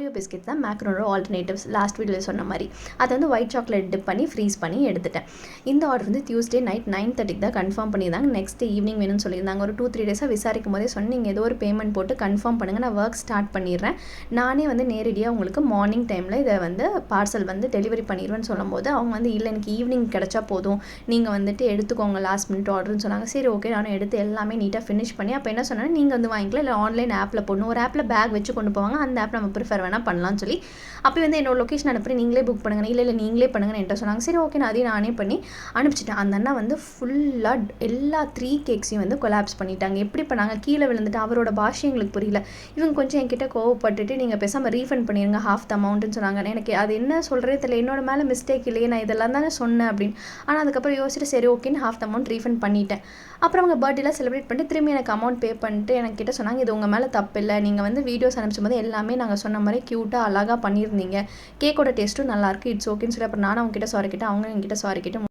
Oreo biscuit தான் மேக்ரோனோட alternatives last வீடியோவில் சொன்ன மாதிரி. அதை வந்து ஒயிட் சாக்லேட் டிப் பண்ணி ஃப்ரீஸ் பண்ணி எடுத்துட்டேன். இந்த ஆர்டர் வந்து டியூஸ்டே நைட் 9:30 தான் கன்ஃபார்ம் பண்ணியிருந்தாங்க. நெக்ஸ்ட் ஈவினிங் வேணும்னு சொல்லியிருந்தாங்க. ஒரு 2-3 டேஸாக விசாரிக்கும் போதே சொன்னேன், நீங்கள் ஏதோ ஒரு பேமெண்ட் போட்டு கன்ஃபார்ம் பண்ணுங்கள், நான் ஒர்க் ஸ்டார்ட் பண்ணிடுறேன், நானே வந்து நேரடியாக உங்களுக்கு மார்னிங் டைமில் இதை வந்து பார்சல் வந்து டெலிவரி பண்ணிடுவேன்னு சொல்லும்போது அவங்க வந்து இல்லை எனக்கு ஈவினிங் கிடச்சா போதும், நீங்கள் வந்துட்டு எடுத்துக்கோங்க லாஸ்ட் மினிட் ஆர்டர்னு சொன்னாங்க. சரி ஓகே, நானும் எடுத்து எல்லாமே நீட்டாக ஃபினிஷ் பண்ணி அப்போ என்ன சொன்னேன், நீங்கள் வந்து வாங்கிக்கலாம், இல்லை ஆன்லைன் ஆப்பில் போடணும், ஒரு ஆப்பில் பேக் வச்சு கொண்டு போவாங்க, அந்த ஆப் நம்ம ப்ரிஃபர் வேணால் பண்ணலாம்னு சொல்லி அப்போ வந்து என்னோட லொக்கேஷன் அனுப்புகிறேன், நீங்களே புக் பண்ணுங்க, இல்லை நீங்களே பண்ணுங்கன்னு என்கிட்ட சொன்னாங்க. சரி ஓகே, நான் அதையும் நானே பண்ணி அனுப்பிச்சிட்டேன். அந்த அண்ணா வந்து ஃபுல்லாக எல்லா 3 கேக்ஸையும் வந்து கொலாப்ஸ் பண்ணிட்டாங்க. எப்படி பண்ணாங்க, கீழே விழுந்துட்டு அவரோட பாஷை எங்களுக்கு புரியல. இவங்க கொஞ்சம் என்கிட்ட கோவப்பட்டுட்டு நீங்கள் பேசாமல் ரீஃபண்ட் பண்ணிடுங்க half the amountன்னு சொன்னாங்க. எனக்கு அது என்ன சொல்கிறதே தெரியல, என்னோட மேலே மிஸ்டேக் இல்லையே, நான் இதெல்லாம் தானே சொன்னேன் அப்படின்னு. ஆனால் அதுக்கப்புறம் யோசிச்சுட்டு சரி ஓகேன்னு half the amount ரீஃபண்ட் பண்ணிட்டேன். அப்புறம் அவங்க பர்த்டேலாம் செலிப்ரேட் பண்ணிட்டு திரும்பி எனக்கு அமௌண்ட் பே பண்ணிட்டு என்கிட்ட சொன்னாங்க, இது உங்கள் மேலே தப்பு இல்லை, நீங்கள் வந்து வீடியோஸ் அனுப்பிச்சும் போது எல்லாமே நாங்கள் சொன்ன மாதிரி க்யூட்டாக அழகாக பண்ணியிருந்தீங்க, கேக்கோட டேஸ்ட்டும் நல்லாயிருக்கு, இட்ஸ் ஓகேன்னு சொல்லி அப்புறம் நானும் அவங்க கிட்ட சாரி கேட்டேன், அவங்க என்கிட்ட சாரி கேட்டு